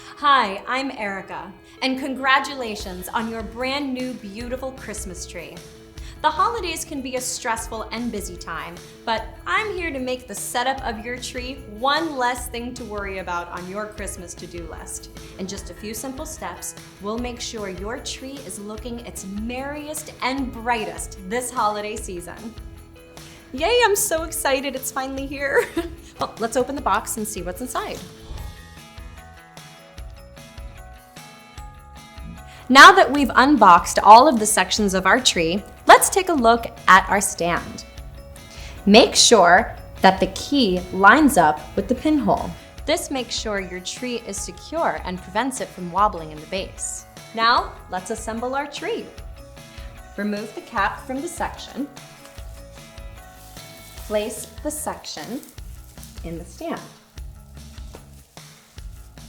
Hi, I'm Erica, and congratulations on your brand new beautiful Christmas tree. The holidays can be a stressful and busy time, but I'm here to make the setup of your tree one less thing to worry about on your Christmas to-do list. In just a few simple steps, we'll make sure your tree is looking its merriest and brightest this holiday season. Yay, I'm so excited it's finally here. Well, let's open the box and see what's inside. Now that we've unboxed all of the sections of our tree, let's take a look at our stand. Make sure that the key lines up with the pinhole. This makes sure your tree is secure and prevents it from wobbling in the base. Now, let's assemble our tree. Remove the cap from the section. Place the section in the stand.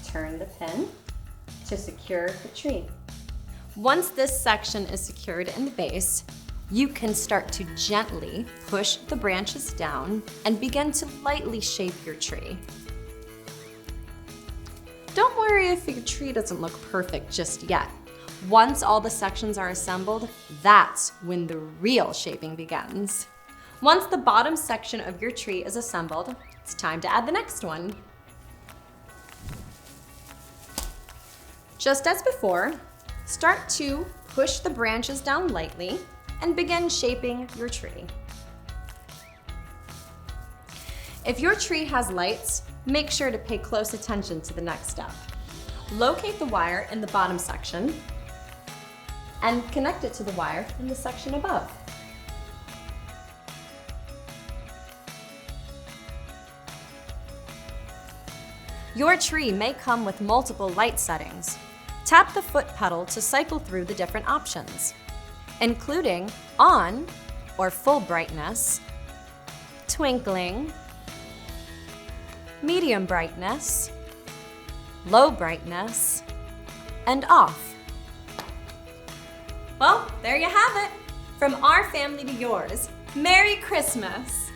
Turn the pin to secure the tree. Once this section is secured in the base, you can start to gently push the branches down and begin to lightly shape your tree. Don't worry if your tree doesn't look perfect just yet. Once all the sections are assembled, that's when the real shaping begins. Once the bottom section of your tree is assembled, it's time to add the next one. Just as before, start to push the branches down lightly and begin shaping your tree. If your tree has lights, make sure to pay close attention to the next step. Locate the wire in the bottom section and connect it to the wire in the section above. Your tree may come with multiple light settings. Tap the foot pedal to cycle through the different options, including on or full brightness, twinkling, medium brightness, low brightness, and off. Well, there you have it. From our family to yours, Merry Christmas!